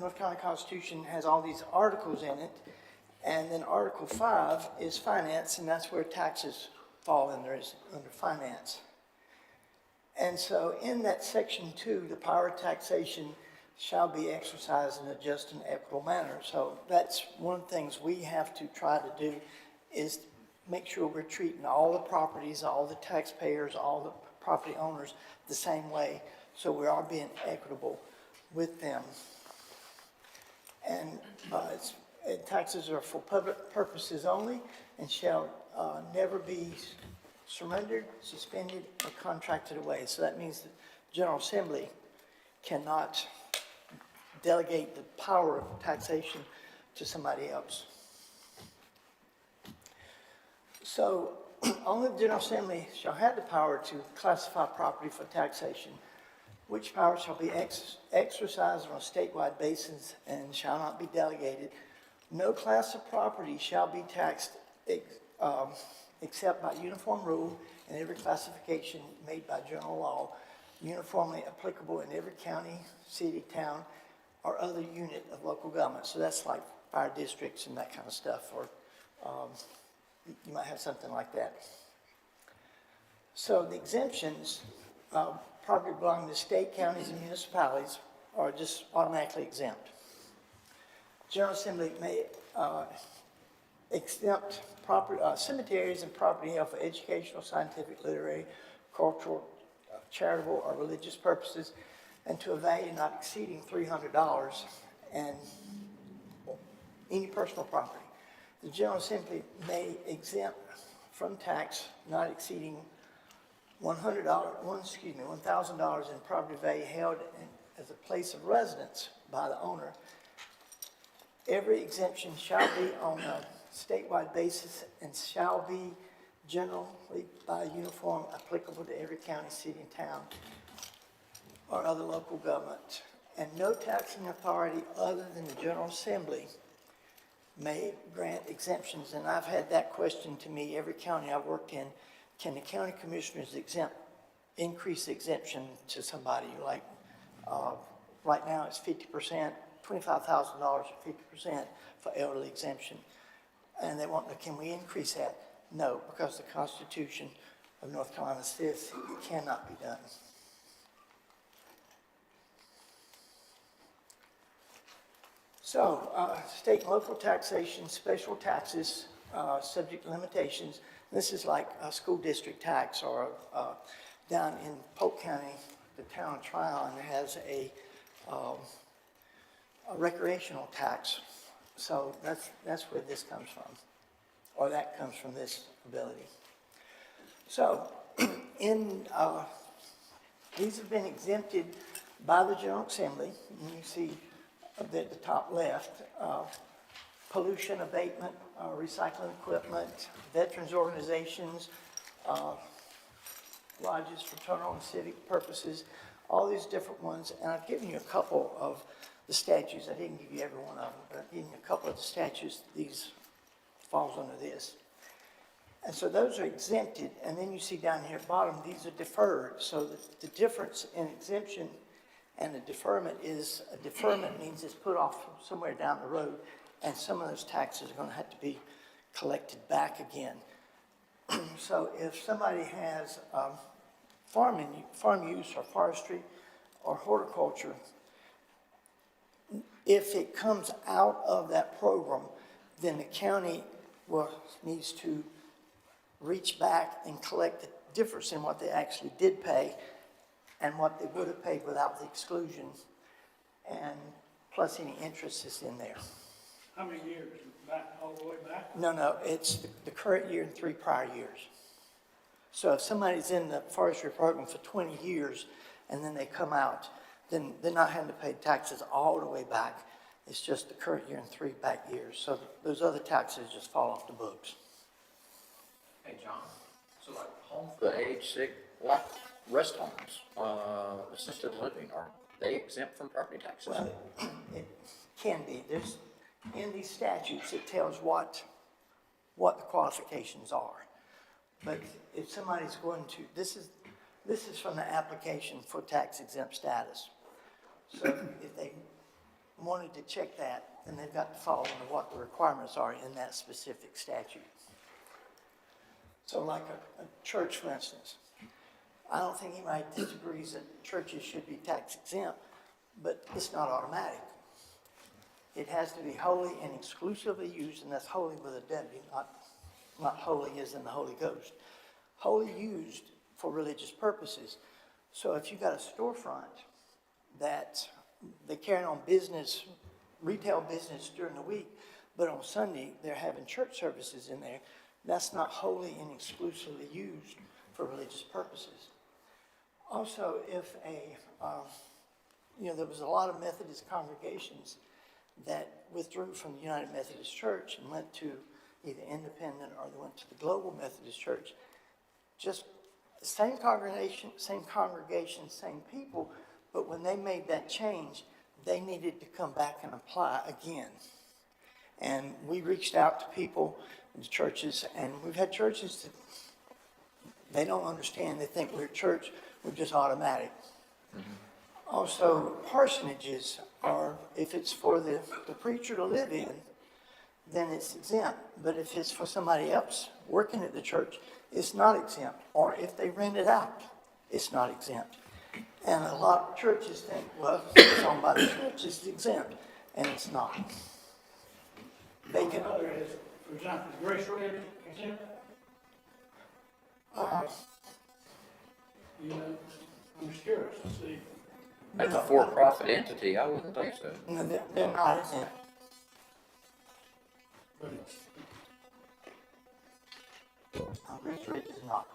North Carolina Constitution has all these articles in it, and then Article 5 is finance, and that's where taxes fall under finance. And so in that section 2, the power of taxation shall be exercised in a just and equitable manner. So that's one of the things we have to try to do, is make sure we're treating all the properties, all the taxpayers, all the property owners the same way, so we are being equitable with them. And taxes are for public purposes only and shall never be surrendered, suspended, or contracted away. So that means the General Assembly cannot delegate the power of taxation to somebody else. So only the General Assembly shall have the power to classify property for taxation, which power shall be exercised on a statewide basis and shall not be delegated. No class of property shall be taxed except by uniform rule in every classification made by general law, uniformly applicable in every county, city, town, or other unit of local government. So that's like fire districts and that kind of stuff, or you might have something like that. So the exemptions, property belonging to state, counties, and municipalities are just automatically exempt. General Assembly may exempt property, cemeteries and property held for educational, scientific, literary, cultural, charitable, or religious purposes, and to a value not exceeding $300, and any personal property. The General Assembly may exempt from tax not exceeding $1,000 in property value held as a place of residence by the owner. Every exemption shall be on a statewide basis and shall be generally by uniform applicable to every county, city, and town, or other local government. And no taxing authority other than the General Assembly may grant exemptions. And I've had that question to me every county I've worked in. Can the county commissioners increase the exemption to somebody? Like right now it's 50%, $25,000 or 50% for elderly exemption. And they want, can we increase that? No, because the Constitution of North Carolina says it cannot be done. So, state and local taxation, special taxes, subject to limitations. This is like a school district tax, or down in Polk County, the town of Tryon has a recreational tax. So that's where this comes from, or that comes from this ability. So, these have been exempted by the General Assembly. And you see at the top left, pollution abatement, recycling equipment, veterans organizations, lodges, fraternal and civic purposes, all these different ones. And I've given you a couple of the statutes. I didn't give you every one of them, but I've given you a couple of the statutes. These falls under this. And so those are exempted. And then you see down here at bottom, these are deferred. So the difference in exemption and a deferment is, a deferment means it's put off somewhere down the road, and some of those taxes are going to have to be collected back again. So if somebody has farm use or forestry or horticulture, if it comes out of that program, then the county needs to reach back and collect the difference in what they actually did pay and what they would have paid without the exclusion, and plus any interest is in there. How many years? Back, all the way back? No, it's the current year and 3 prior years. So if somebody's in the forestry program for 20 years and then they come out, then they're not having to pay taxes all the way back. It's just the current year and 3 back years. So those other taxes just fall off the books. Hey, John, so like home for the aged, sick, like rest homes, assisted living, are they exempt from property taxes? Well, it can be. There's, in these statutes, it tells what the qualifications are. But if somebody's going to, this is from the application for tax exempt status. So if they wanted to check that, then they've got to follow under what the requirements are in that specific statute. So like a church, for instance, I don't think anybody disagrees that churches should be tax exempt, but it's not automatic. It has to be wholly and exclusively used, and that's holy with a W, not holy as in the Holy Ghost. Wholly used for religious purposes. So if you got a storefront that they carry on business, retail business during the week, but on Sunday they're having church services in there, that's not wholly and exclusively used for religious purposes. Also, if there was a lot of Methodist congregations that withdrew from the United Methodist Church and went to either independent or they went to the Global Methodist Church, just same congregation, same people, but when they made that change, they needed to come back and apply again. And we reached out to people in the churches, and we've had churches that they don't understand. They think we're a church, we're just automatic. Mm-hmm. Also, parsonages are, if it's for the preacher to live in, then it's exempt. But if it's for somebody else working at the church, it's not exempt. Or if they rent it out, it's not exempt. And a lot of churches think, well, it's owned by the church, it's exempt, and it's not. They can. Another is, for example, Grace Red, exempt? You know, I'm just curious to see. That's a for-profit entity, I wouldn't think so. No, they're not exempt. But it's, Richard is not.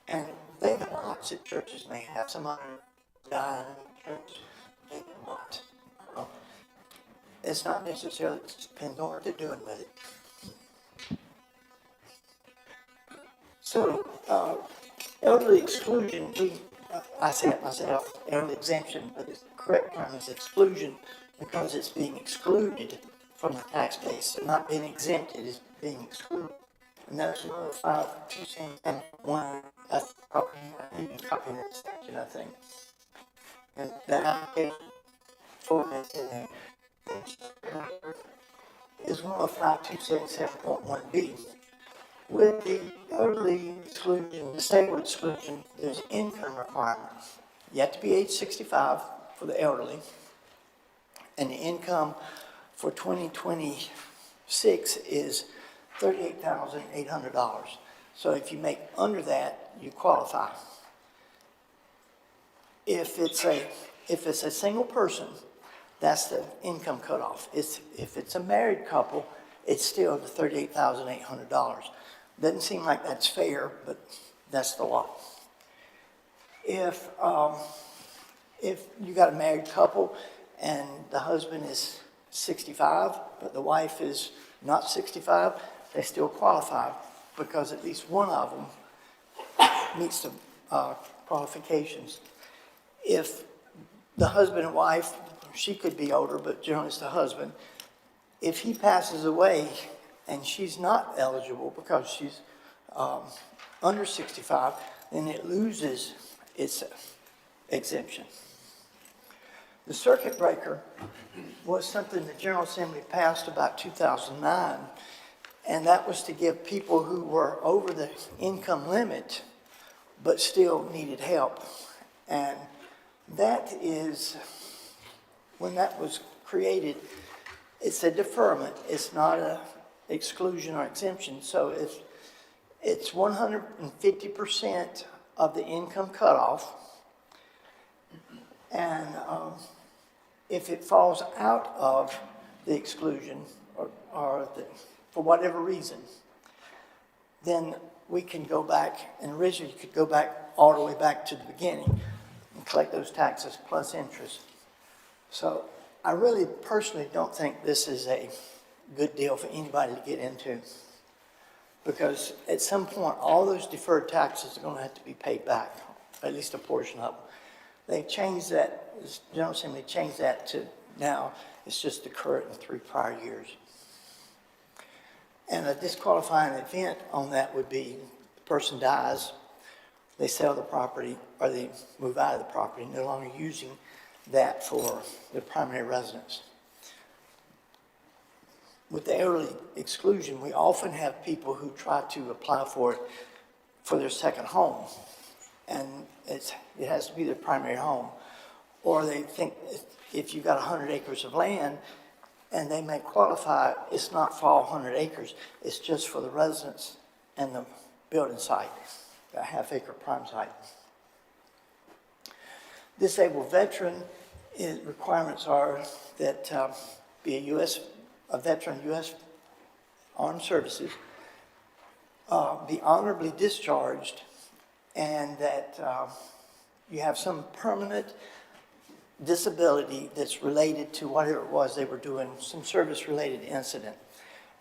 And they have lots of churches may have some other dying church. They do not. It's not necessarily, it depends on what they're doing with it. So, elderly exclusion, I say it myself, elderly exemption, but the correct term is exclusion because it's being excluded from the tax base, not being exempted, is being excluded. And that's 105, and one, that's probably, you can copy that statute, I think. And the application for this in there is 105-277.1B. With the elderly exclusion, disabled exclusion, there's income requirements. You have to be age 65 for the elderly, and the income for 2026 is $38,800. So if you make under that, you qualify. If it's a single person, that's the income cutoff. If it's a married couple, it's still the $38,800. Doesn't seem like that's fair, but that's the law. If you got a married couple and the husband is 65, but the wife is not 65, they still qualify because at least one of them meets the qualifications. If the husband and wife, she could be older, but generally it's the husband, if he passes away and she's not eligible because she's under 65, then it loses its exemption. The circuit breaker was something the General Assembly passed about 2009, and that was to give people who were over the income limit but still needed help. And that is, when that was created, it's a deferment. It's not an exclusion or exemption. So it's 150% of the income cutoff. And if it falls out of the exclusion for whatever reason, then we can go back, and originally you could go back all the way back to the beginning and collect those taxes plus interest. So I really personally don't think this is a good deal for anybody to get into, because at some point all those deferred taxes are going to have to be paid back, at least a portion of them. They changed that, the General Assembly changed that to now it's just the current and 3 prior years. And a disqualifying event on that would be the person dies, they sell the property or they move out of the property, no longer using that for their primary residence. With the elderly exclusion, we often have people who try to apply for it for their second home, and it has to be their primary home. Or they think if you've got 100 acres of land, and they may qualify, it's not for all 100 acres, it's just for the residence and the building site, a half-acre prime site. Disabled veteran, requirements are that be a veteran U.S. Armed Services, be honorably discharged, and that you have some permanent disability that's related to whatever it was they were doing, some service-related incident.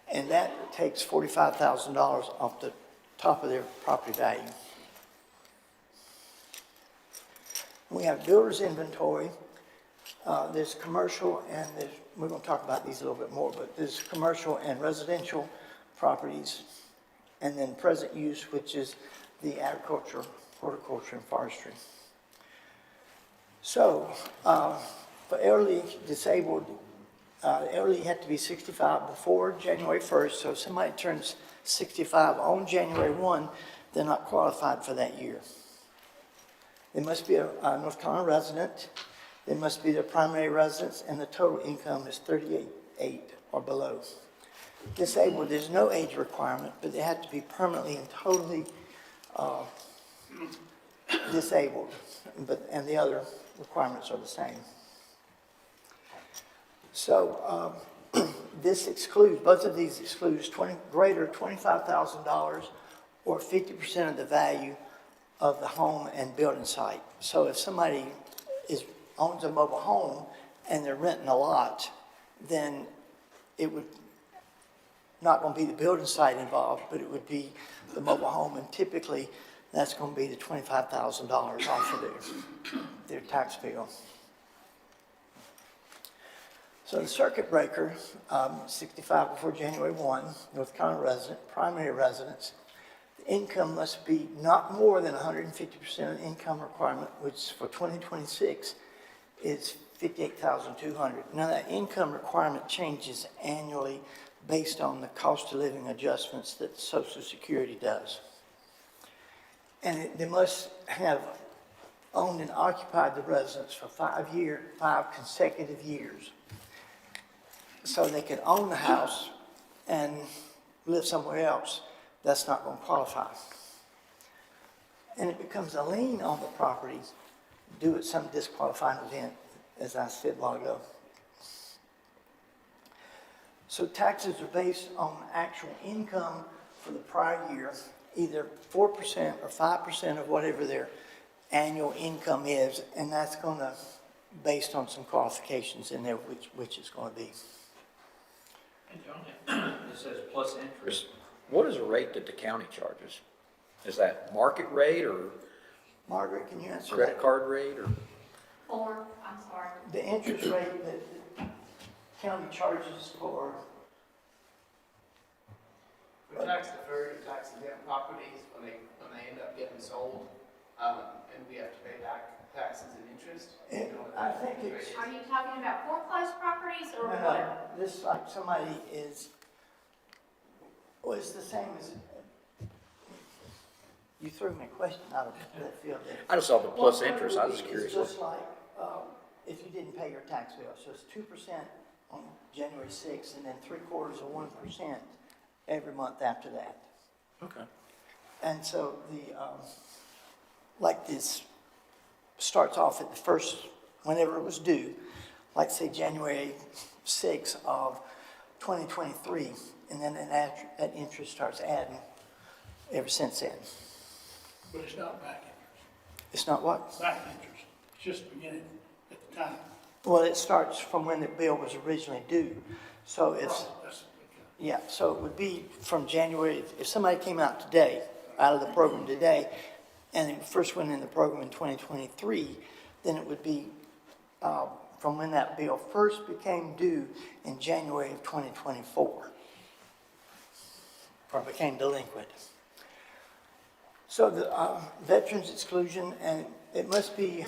And that takes $45,000 off the top of their property value. We have builder's inventory. There's commercial and we're going to talk about these a little bit more, but there's commercial and residential properties, and then present use, which is the agriculture, horticulture, and forestry. So, for elderly disabled, elderly had to be 65 before January 1st, so if somebody turns 65 on January 1, they're not qualified for that year. They must be a North Carolina resident, they must be their primary residence, and the total income is 38.8 or below. Disabled, there's no age requirement, but they have to be permanently and totally disabled, and the other requirements are the same. So this excludes, both of these excludes greater $25,000 or 50% of the value of the home and building site. So if somebody owns a mobile home and they're renting a lot, then it would not going to be the building site involved, but it would be the mobile home, and typically that's going to be the $25,000 off of their tax bill. So the circuit breaker, 65 before January 1, North Carolina resident, primary residence, the income must be not more than 150% of the income requirement, which for 2026 is $58,200. Now that income requirement changes annually based on the cost of living adjustments that Social Security does. And they must have owned and occupied the residence for 5 consecutive years. So they could own the house and live somewhere else. That's not going to qualify. And it becomes a lien on the property due at some disqualifying event, as I said a while ago. So taxes are based on actual income for the prior year, either 4% or 5% of whatever their annual income is, and that's going to, based on some qualifications in there, which is going to be. Hey, John, it says plus interest. What is the rate that the county charges? Is that market rate or Margaret, can you answer credit that? card rate or? I'm sorry. The interest rate that the county charges for, For tax deferred and tax exempt properties, when they end up getting sold, and we have to pay back taxes and interest. I think it's, Are you talking about foreclosed properties or no, what? this like somebody is, well, it's the same as, you threw me a question out of that field there. I just saw the plus Well, interest. I was just curious. It's just like, if you didn't pay your tax bill, so it's 2% on January 6th, and then 3/4 of 1% every month after that. Okay. And so like this starts off at the first, whenever it was due, like say January 6th of 2023, and then that interest starts adding ever since then. But it's not back interest. It's not what? Back interest. It's just beginning at the time. Well, it starts from when the bill was originally due. So it's, That's, yeah, so it would be from January, if somebody came out today, out of the program today, and it first went in the program in 2023, then it would be from when that bill first became due in January of 2024, or became delinquent. So the veterans exclusion, and it must be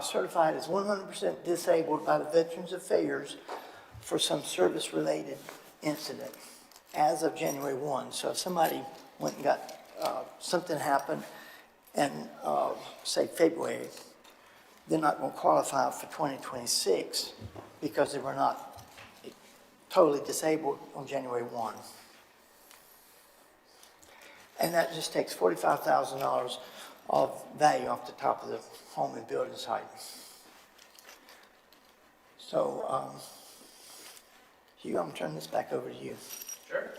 certified as 100% disabled by the Veterans Affairs for some service-related incident as of January 1. So if somebody went and got, something happened in, say, February, they're not going to qualify for 2026 because they were not totally disabled on January 1. And that just takes $45,000 of value off the top of the home and building site. So, Hugh, I'm turning this back over to you. Sure.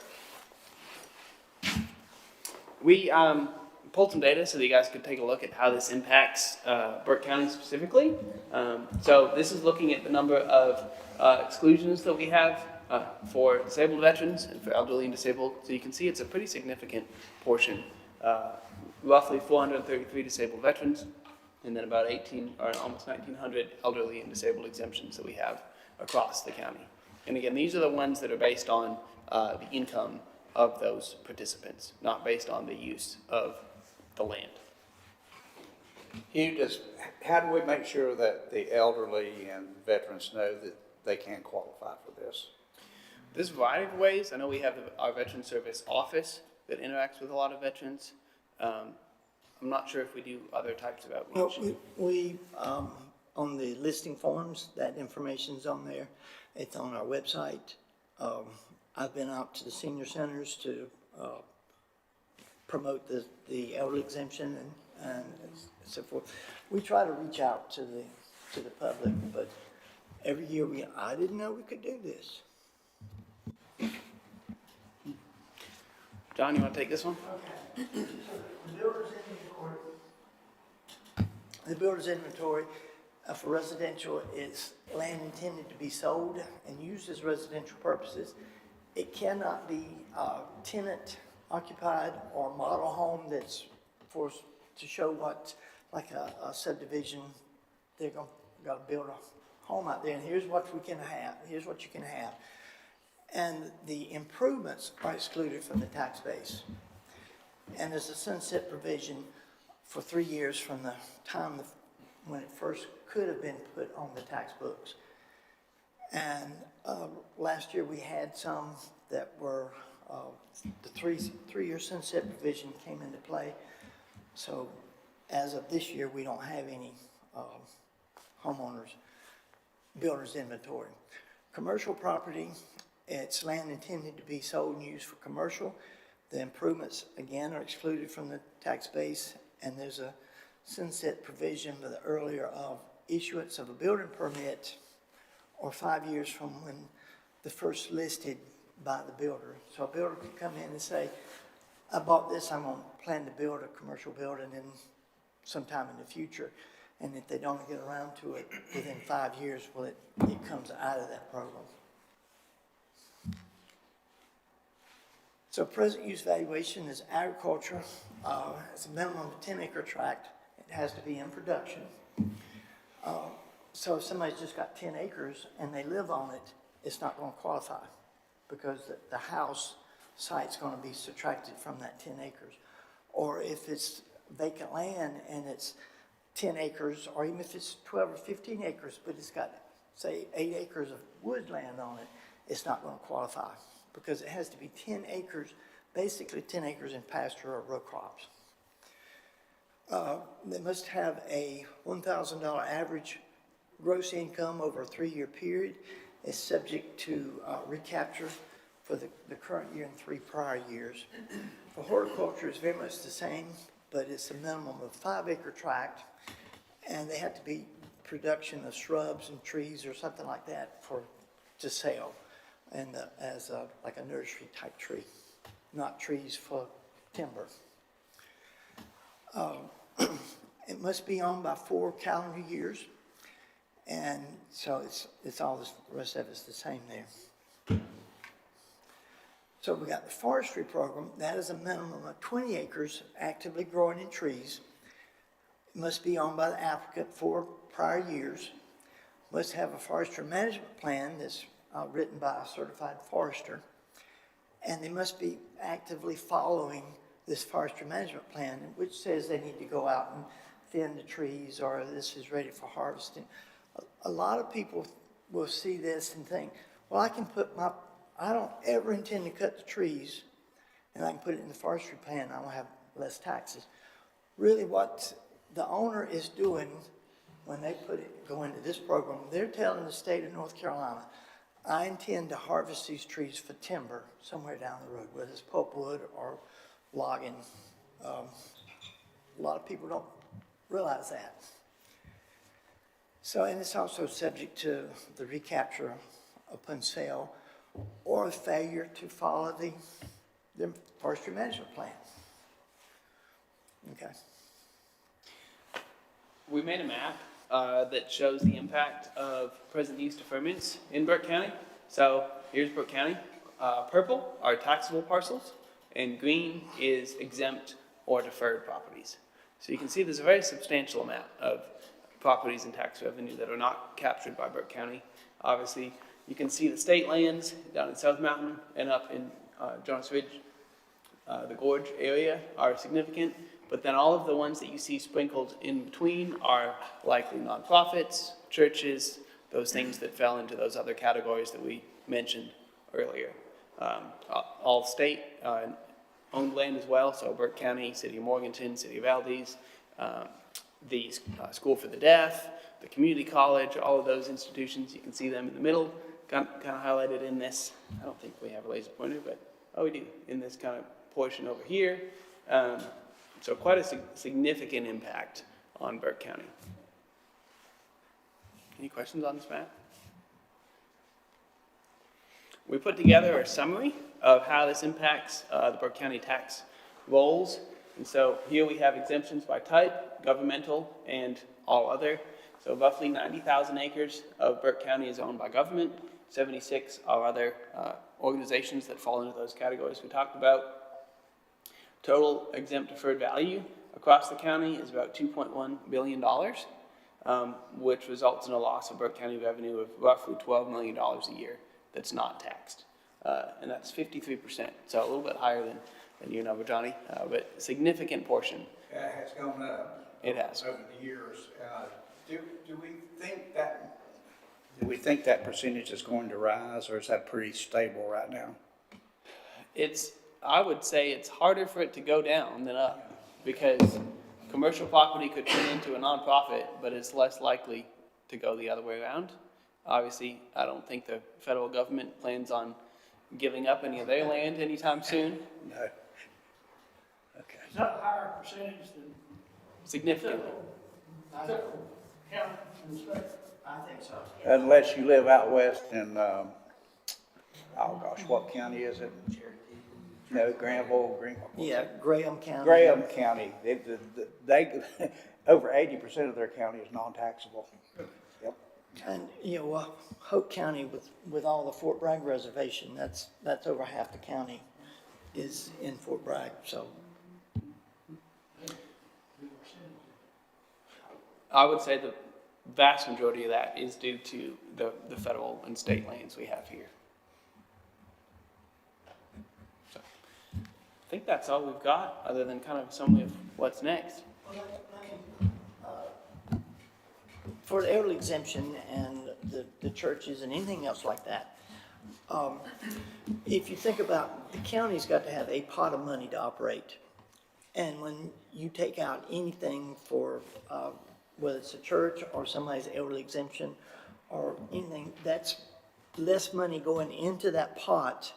We pulled some data so that you guys could take a look at how this impacts Burke County specifically. So this is looking at the number of exclusions that we have for disabled veterans and for elderly and disabled. So you can see it's a pretty significant portion. Roughly 433 disabled veterans, and then about 18 or almost 1,900 elderly and disabled exemptions that we have across the county. And again, these are the ones that are based on the income of those participants, not based on the use of the land. Hugh, how do we make sure that the elderly and veterans know that they can qualify for this? There's a variety of ways. I know we have our Veteran Service Office that interacts with a lot of veterans. I'm not sure if we do other types of outreach. Well, we on the listing forms, that information's on there. It's on our website. I've been out to the senior centers to promote the elder exemption and so forth. We try to reach out to the public, but every year I didn't know we could do this. John, you want to take this one? Okay. So the builder's inventory for residential is land intended to be sold and used as residential purposes. It cannot be tenant occupied or model home that's to show what, like a subdivision, they're going to build a home out there and here's what we can have, here's what you can have. And the improvements are excluded from the tax base. And there's a sunset provision for 3 years from the time when it first could have been put on the tax books. And last year we had some that were, the three-year sunset provision came into play. So as of this year, we don't have any builder's inventory. Commercial property, it's land intended to be sold and used for commercial. The improvements, again, are excluded from the tax base, and there's a sunset provision for the earlier of issuance of a building permit or 5 years from when the first listed by the builder. So a builder could come in and say, I bought this, I'm going to plan to build a commercial building in sometime in the future. And if they don't get around to it within 5 years, well, it comes out of that program. So present use valuation is agriculture. It's a minimum of 10-acre tract. It has to be in production. So if somebody's just got 10 acres and they live on it, it's not going to qualify because the house site's going to be subtracted from that 10 acres. Or if it's vacant land and it's 10 acres, or even if it's 12 or 15 acres, but it's got, say, 8 acres of woodland on it, it's not going to qualify because it has to be 10 acres, basically 10 acres in pasture or row crops. They must have a $1,000 average gross income over a 3-year period. It's subject to recapture for the current year and 3 prior years. For horticulture, it's very much the same, but it's a minimum of 5-acre tract, and they have to be production of shrubs and trees or something like that to sell, and as like a nursery type tree, not trees for timber. It must be owned by 4 calendar years, and so it's all this, the rest of it's the same there. So we got the forestry program. That is a minimum of 20 acres actively growing in trees. It must be owned by the applicant 4 prior years. Must have a forestry management plan that's written by a certified forester. And they must be actively following this forestry management plan, which says they need to go out and thin the trees, or this is ready for harvesting. A lot of people will see this and think, well, I don't ever intend to cut the trees, and I can put it in the forestry plan, I will have less taxes. Really what the owner is doing when they go into this program, they're telling the state of North Carolina, I intend to harvest these trees for timber somewhere down the road, whether it's pulpwood or logging. A lot of people don't realize that. So, and it's also subject to the recapture upon sale or failure to follow the forestry management plan. Okay. We made a map that shows the impact of present use deferments in Burke County. So here's Burke County. Purple are taxable parcels, and green is exempt or deferred properties. So you can see there's a very substantial amount of properties and tax revenue that are not captured by Burke County. Obviously, you can see the state lands down in South Mountain and up in Jonas Ridge. The gorge area are significant, but then all of the ones that you see sprinkled in between are likely nonprofits, churches, those things that fell into those other categories that we mentioned earlier. All state owned land as well, so Burke County, City of Morganton, City of Valdez, the School for the Deaf, the community college, all of those institutions, you can see them in the middle, kind of highlighted in this. I don't think we have a laser pointer, but we do, in this kind of portion over here. So quite a significant impact on Burke County. Any questions on this map? We put together a summary of how this impacts the Burke County tax rolls. And so here we have exemptions by type, governmental, and all other. So roughly 90,000 acres of Burke County is owned by government. 76 are other organizations that fall into those categories we talked about. Total exempt deferred value across the county is about $2.1 billion, which results in a loss of Burke County revenue of roughly $12 million a year that's not taxed. And that's 53%, so a little bit higher than your number, Johnny, but significant portion. Yeah, it has gone up. It has. Over the years. Do we think that percentage is going to rise, or is that pretty stable right now? I would say it's harder for it to go down than up, because commercial property could turn into a nonprofit, but it's less likely to go the other way around. Obviously, I don't think the federal government plans on giving up any of their land anytime soon. No. Okay. Is that a higher percentage than Significantly. typical county and state? I think so. Unless you live out west in, oh gosh, what county is it? No, Granville, Yeah, Graham County. Graham County. They over 80% of their county is non-taxable. Yep. And, Hope County with all the Fort Bragg reservation, that's over half the county is in Fort Bragg, so. I would say the vast majority of that is due to the federal and state lands we have here. So, I think that's all we've got, other than kind of a summary of what's next. For the elderly exemption and the churches and anything else like that, if you think about, the county's got to have a pot of money to operate. And when you take out anything for, whether it's a church or somebody's elderly exemption or anything, that's less money going into that pot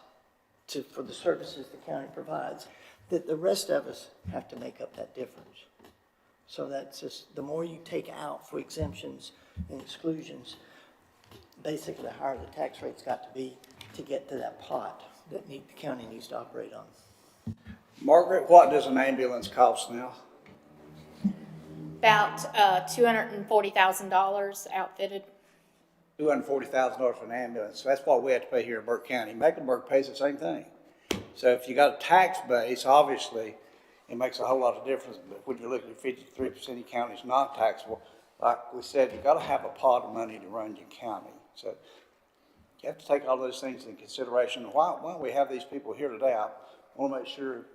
for the services the county provides, that the rest of us have to make up that difference. So that's just, the more you take out for exemptions and exclusions, basically the higher the tax rate's got to be to get to that pot that the county needs to operate on. Margaret, what does an ambulance cost now? About $240,000 outfitted. $240,000 for an ambulance. So that's what we have to pay here in Burke County. Mecklenburg pays the same thing. So if you got a tax base, obviously, it makes a whole lot of difference. But when you're looking at 53% of counties non-taxable, like we said, you got to have a pot of money to run your county. So you have to take all those things into consideration. Why we have these people here today, I want to make sure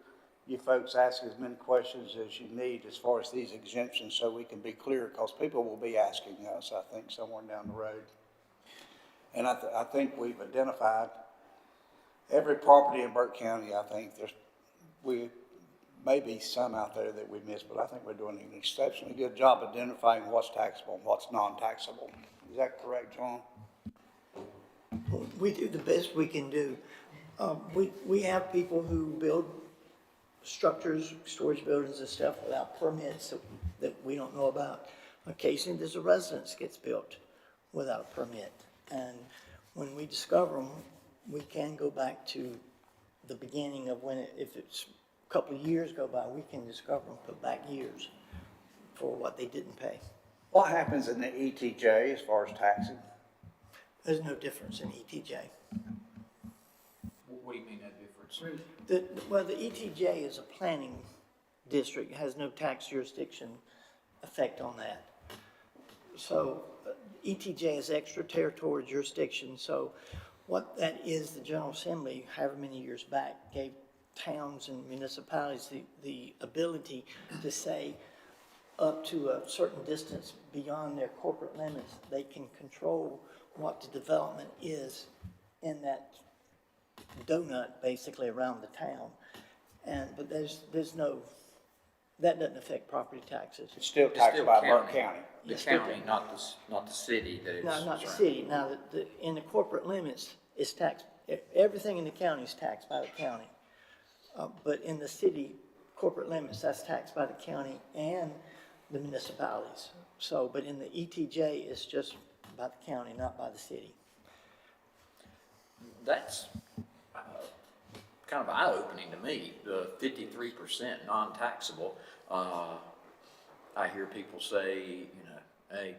you folks ask as many questions as you need as far as these exemptions so we can be clear, because people will be asking us, I think, somewhere down the road. And I think we've identified every property in Burke County. I think we may be some out there that we missed, but I think we're doing an exceptionally good job identifying what's taxable and what's non-taxable. Is that correct, John? We do the best we can do. We have people who build structures, storage buildings and stuff without permits that we don't know about. Occasionally, there's a residence gets built without a permit. And when we discover them, we can go back to the beginning of when, if it's a couple of years go by, we can discover them, put back years for what they didn't pay. What happens in the ETJ as far as taxing? There's no difference in ETJ. What do you mean that difference? Well, the ETJ is a planning district, it has no tax jurisdiction effect on that. So ETJ is extraterritorial jurisdiction, so what that is, the General Assembly, however many years back, gave towns and municipalities the ability to say up to a certain distance beyond their corporate limits, they can control what the development is in that donut basically around the town. But there's no, that doesn't affect property taxes. It's still taxed by Burke County. The county, not the city that it's. No, not the city. Now, in the corporate limits, it's taxed, everything in the county is taxed by the county. But in the city corporate limits, that's taxed by the county and the municipalities. So, but in the ETJ, it's just by the county, not by the city. That's kind of eye-opening to me, the 53% non-taxable. I hear people say, you know, hey,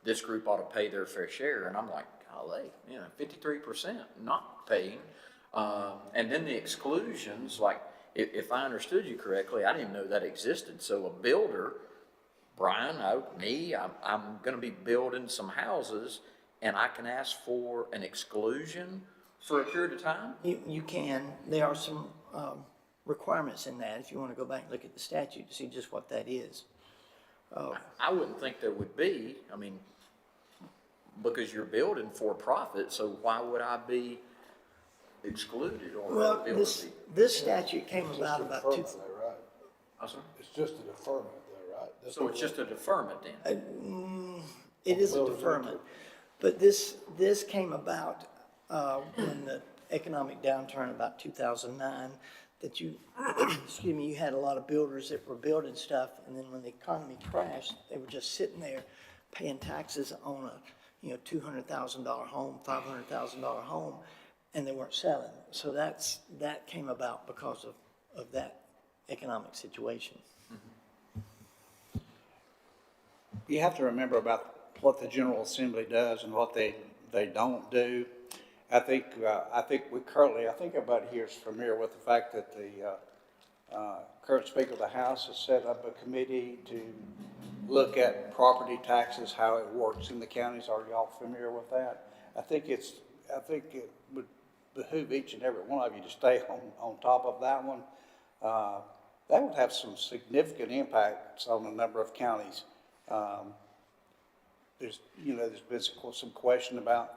this group ought to pay their fair share, and I'm like, golly, you know, 53% not paying. And then the exclusions, like, if I understood you correctly, I didn't know that existed. So a builder, Brian, I'm gonna be building some houses, and I can ask for an exclusion for a period of time? You can, there are some requirements in that, if you want to go back and look at the statute to see just what that is. I wouldn't think there would be, I mean, because you're building for profit, so why would I be excluded or Well, ability? this statute came about two. Right? I'm sorry? It's just a deferment there, right? That's So it's just a deferment then? It is a deferment, but this came about when the economic downturn about 2009, that you, excuse me, you had a lot of builders that were building stuff, and then when the economy crashed, they were just sitting there paying taxes on a, $200,000 home, $500,000 home, and they weren't selling. So that came about because of that economic situation. You have to remember about what the General Assembly does and what they don't do. I think everybody here is familiar with the fact that the current Speaker of the House has set up a committee to look at property taxes, how it works in the counties. Are y'all familiar with that? I think it would behoove each and every one of you to stay on top of that one. That would have some significant impacts on a number of counties. There's been some question about,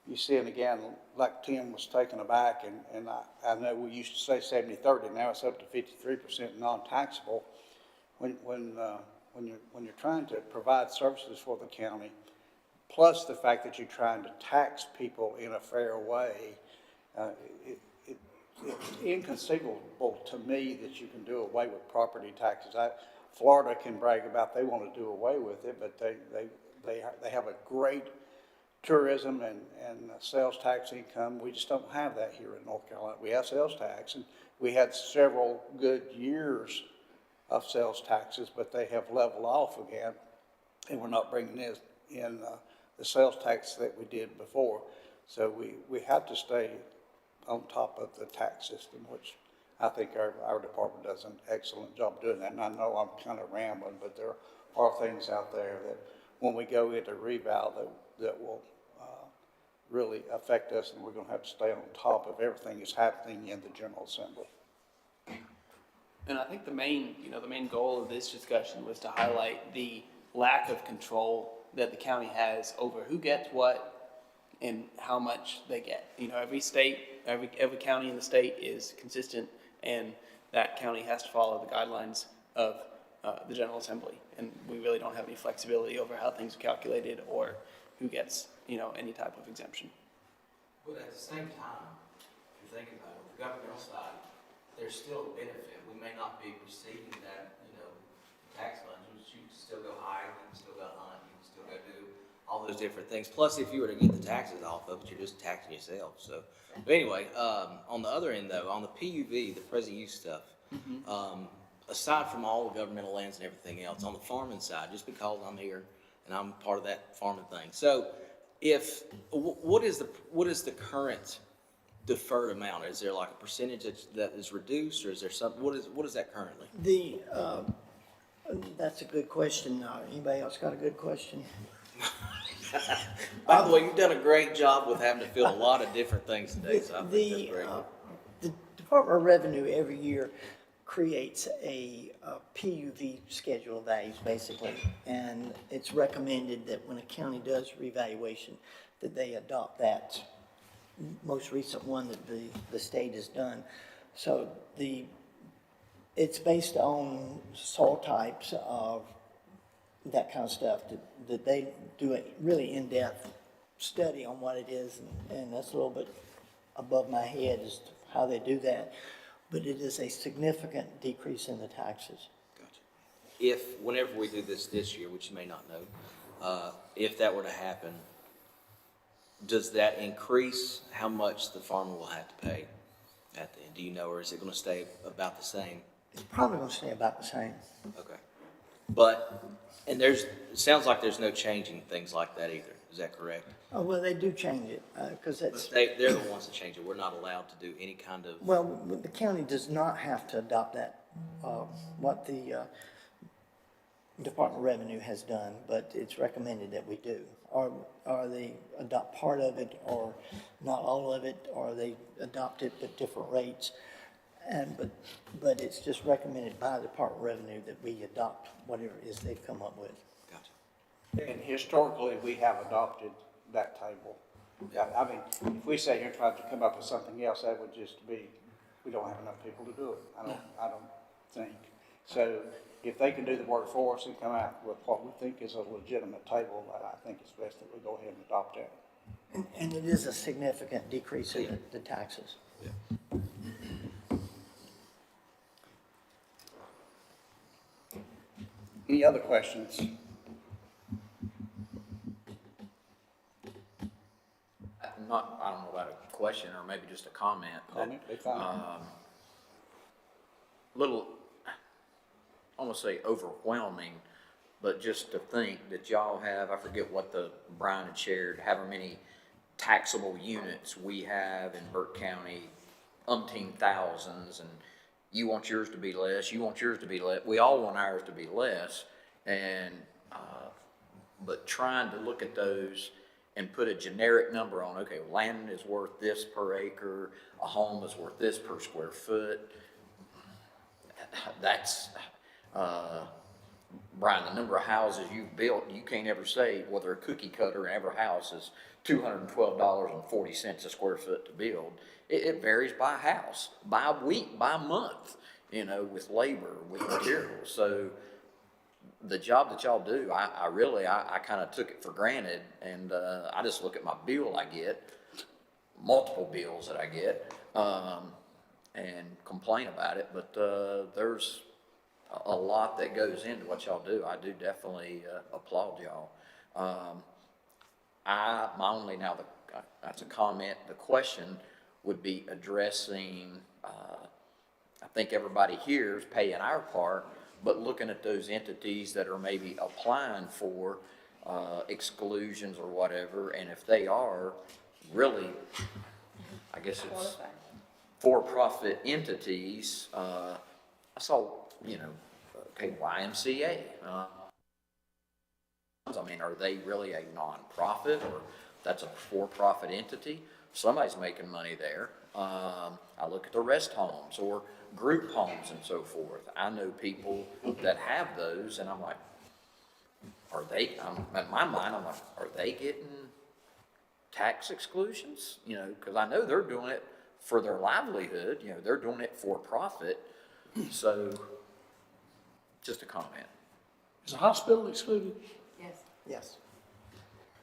you see it again, like Tim was taken aback, and I know we used to say 70-30, now it's up to 53% non-taxable. When you're trying to provide services for the county, plus the fact that you're trying to tax people in a fair way, it's inconceivable to me that you can do away with property taxes. Florida can brag about they want to do away with it, but they have a great tourism and sales tax income. We just don't have that here in North Carolina. We have sales tax, and we had several good years of sales taxes, but they have leveled off again, and we're not bringing in the sales tax that we did before. So we have to stay on top of the tax system, which I think our department does an excellent job doing that. And I know I'm kind of rambling, but there are things out there that when we go into reval that will really affect us, and we're going to have to stay on top of everything that's happening in the General Assembly. And I think the main goal of this discussion was to highlight the lack of control that the county has over who gets what and how much they get. Every county in the state is consistent, and that county has to follow the guidelines of the General Assembly. And we really don't have any flexibility over how things are calculated or who gets, any type of exemption. But at the same time, if you think about it, the governmental side, there's still a benefit. We may not be receiving that, tax funds, but you can still go hike, you can still go hunt, you can still go do all those different things. Plus, if you were to get the taxes off of it, you're just taxing yourself. So, but anyway, on the other end though, on the PUV, the present use stuff, aside from all the governmental lands and everything else, on the farming side, just because I'm here and I'm part of that farming thing. So, what is the current deferred amount? Is there like a percentage that is reduced, or is there something? What is that currently? That's a good question. Anybody else got a good question? By the way, you've done a great job with having to fill a lot of different things today, so I think that's great. The Department of Revenue every year creates a PUV schedule of values, basically, and it's recommended that when a county does revaluation, that they adopt that most recent one that the state has done. So it's based on soil types of that kind of stuff, that they do a really in-depth study on what it is, and that's a little bit above my head as to how they do that. But it is a significant decrease in the taxes. Gotcha. Whenever we do this year, which you may not know, if that were to happen, does that increase how much the farmer will have to pay at the end? Do you know, or is it going to stay about the same? It's probably going to stay about the same. Okay. It sounds like there's no changing things like that either. Is that correct? Oh, well, they do change it, because that's... But they're the ones that change it. We're not allowed to do any kind of... Well, the county does not have to adopt that, what the Department of Revenue has done, but it's recommended that we do. Or they adopt part of it, or not all of it, or they adopt it at different rates. But it's just recommended by the Department of Revenue that we adopt whatever it is they've come up with. Gotcha. And historically, we have adopted that table. I mean, if we say here trying to come up with something else, that would just be, we don't have enough people to do it. I don't think. So if they can do the work for us and come out with what we think is a legitimate table, I think it's best that we go ahead and adopt that. And it is a significant decrease in the taxes. Yeah. Any other questions? I don't know about a question or maybe just a comment. Comment, be fine. Little, I want to say overwhelming, but just to think that y'all have, I forget what Brian had shared, however many taxable units we have in Burke County, umpteen thousands, and you want yours to be less, you want yours to be less, we all want ours to be less, and, but trying to look at those and put a generic number on, okay, land is worth this per acre, a home is worth this per square foot. That's, Brian, the number of houses you've built, you can't ever say whether a cookie cutter in every house is $212.40 a square foot to build. It varies by house, by week, by month, with labor, with materials. So the job that y'all do, I kind of took it for granted, and I just look at my bill I get, multiple bills that I get, and complain about it. But there's a lot that goes into what y'all do. I do definitely applaud y'all. That's a comment. The question would be addressing, I think everybody here is paying our part, but looking at those entities that are maybe applying for exclusions or whatever, and if they are really, I guess it's for-profit entities. I saw, okay, YMCA. I mean, are they really a nonprofit, or that's a for-profit entity. Somebody's making money there. I look at the rest homes or group homes and so forth. I know people that have those, and I'm like, are they, in my mind, I'm like, are they getting tax exclusions? You know, because I know they're doing it for their livelihood, you know, they're doing it for profit. So, just a comment. Is the hospital excluded? Yes. Yes.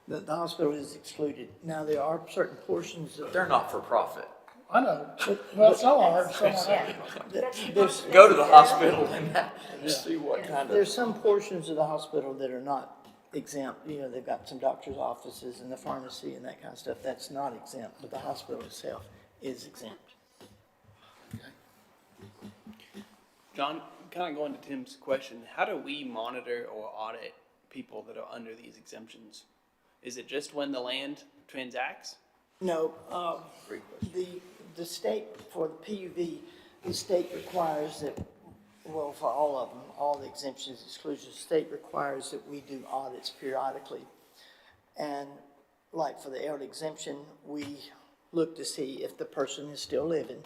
The hospital is excluded. Now, there are certain portions of. They're not for profit. I know, well, some are, some are not. There's, Go to the hospital and see what kind of. there's some portions of the hospital that are not exempt. You know, they've got some doctor's offices and the pharmacy and that kind of stuff. That's not exempt, but the hospital itself is exempt. John, kind of going to Tim's question, how do we monitor or audit people that are under these exemptions? Is it just when the land transacts? No, the state, for the PUV, the state requires that, well, for all of them, all the exemptions, exclusions, the state requires that we do audits periodically. And like for the elder exemption, we look to see if the person is still living,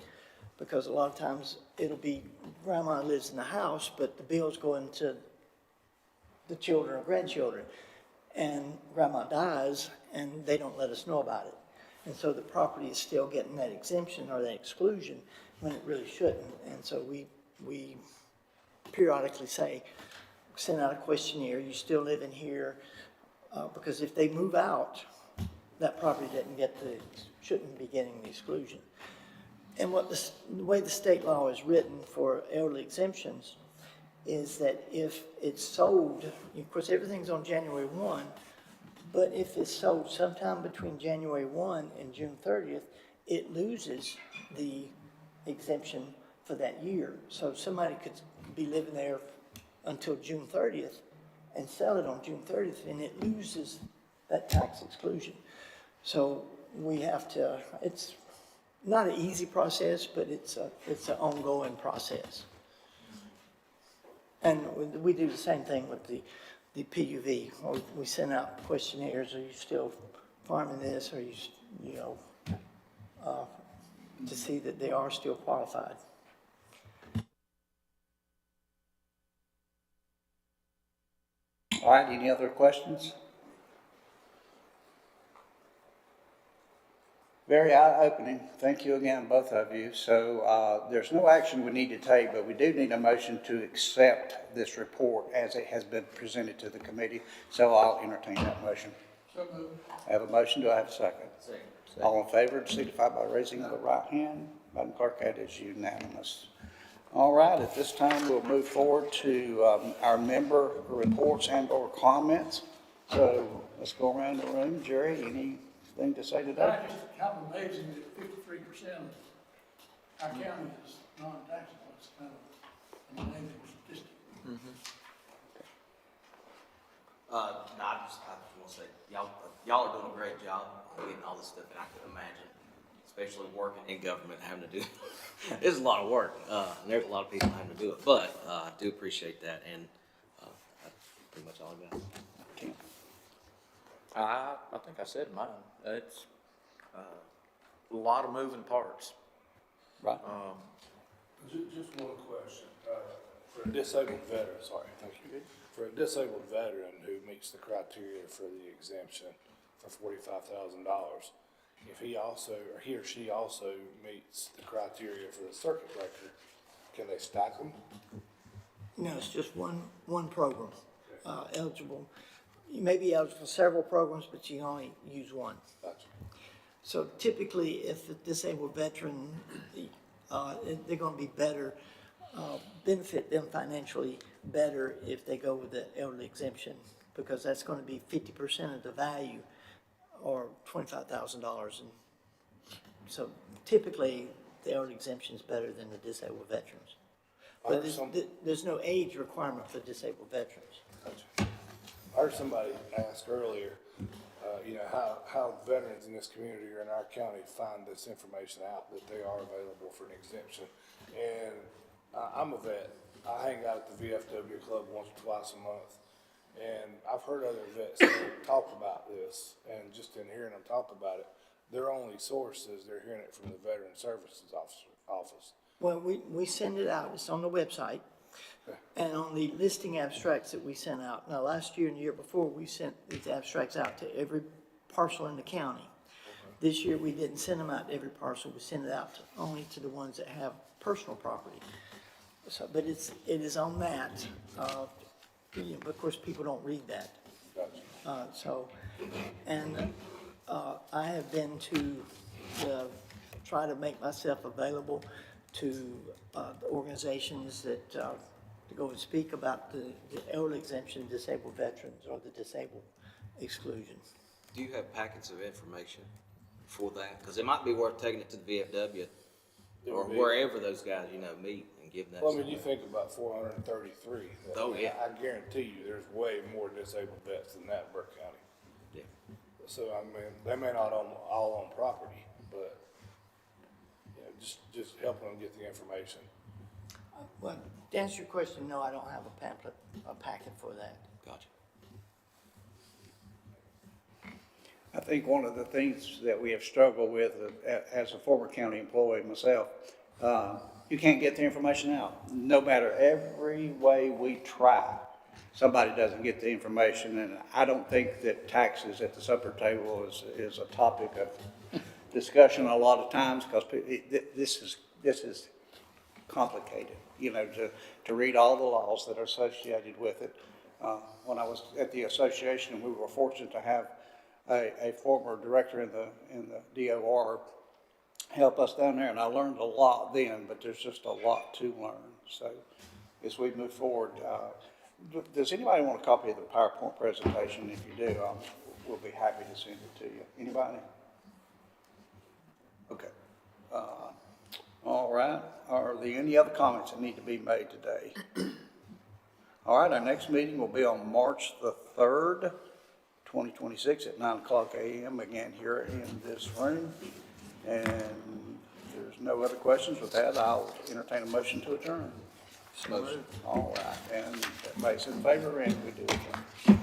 because a lot of times it'll be grandma lives in the house, but the bill's going to the children or grandchildren, and grandma dies, and they don't let us know about it. And so the property is still getting that exemption or that exclusion when it really shouldn't. And so we periodically send out a questionnaire, you still living here? Because if they move out, that property shouldn't be getting the exclusion. And the way the state law is written for elderly exemptions is that if it's sold, of course, everything's on January 1, but if it's sold sometime between January 1 and June 30th, it loses the exemption for that year. So somebody could be living there until June 30th and sell it on June 30th, and it loses that tax exclusion. So we have to, it's not an easy process, but it's an ongoing process. And we do the same thing with the PUV. We send out questionnaires, are you still farming this, or to see that they are still qualified. All right, any other questions? Very eye-opening. Thank you again, both of you. So there's no action we need to take, but we do need a motion to accept this report as it has been presented to the committee. So I'll entertain that motion. So moved. I have a motion. Do I have a second? Second. All in favor, signify by raising the right hand. Madam Clerk, that is unanimous. All right, at this time, we'll move forward to our member reports and/or comments. So let's go around the room. Jerry, anything to say today? It's just kind of amazing that 53% of our county is non-taxable. It's kind of an amazing statistic. I just want to say, y'all are doing a great job on getting all this stuff, and I can imagine, especially working in government, having to do, it's a lot of work, and there's a lot of people having to do it, but I do appreciate that, and that's pretty much all I got. I think I said mine. It's a lot of moving parts. Right. Just one question. For a disabled veteran, sorry, thank you. For a disabled veteran who meets the criteria for the exemption for $45,000, if he or she also meets the criteria for the circuit breaker, can they stack them? No, it's just one program eligible. You may be eligible for several programs, but you only use one. Gotcha. So typically, if a disabled veteran, they're going to be better, benefit them financially better if they go with the elderly exemption, because that's going to be 50% of the value, or $25,000. And so typically, the elderly exemption is better than the disabled veterans. But there's no age requirement for disabled veterans. Gotcha. I heard somebody ask earlier, how veterans in this community or in our county find this information out, that they are available for an exemption. And I'm a vet. I hang out at the VFW club once or twice a month. And I've heard other vets talk about this, and just in hearing them talk about it, their only source is they're hearing it from the Veteran Services Office. Well, we send it out, it's on the website, and on the listing abstracts that we sent out. Now, last year and the year before, we sent these abstracts out to every parcel in the county. This year, we didn't send them out to every parcel, we sent it out only to the ones that have personal property. So, but it is on that, but of course, people don't read that. Gotcha. I have been to try to make myself available to the organizations that to go and speak about the elder exemption, disabled veterans, or the disabled exclusion. Do you have packets of information for that? Because it might be worth taking it to the VFW It or would be. wherever those guys, you know, meet and giving that. Well, I mean, you think about 433. Oh, yeah. I guarantee you, there's way more disabled vets than that in Burke County. Yeah. So, I mean, they may not all own property, but, you know, just helping them get the information. Well, to answer your question, no, I don't have a pamphlet, a packet for that. Gotcha. I think one of the things that we have struggled with as a former county employee myself, you can't get the information out. No matter every way we try, somebody doesn't get the information. And I don't think that taxes at the supper table is a topic of discussion a lot of times, because this is complicated, you know, to read all the laws that are associated with it. When I was at the association, we were fortunate to have a former director in the DOR help us down there, and I learned a lot then, but there's just a lot to learn. So as we move forward, does anybody want a copy of the PowerPoint presentation? If you do, we'll be happy to send it to you. Anybody? Okay. All right. Are there any other comments that need to be made today? All right, our next meeting will be on March the 3rd, 2026 at 9:00 a.m. again here in this room. And there's no other questions. With that, I'll entertain a motion to adjourn. Motion. All right, and everybody's in favor, and we do adjourn.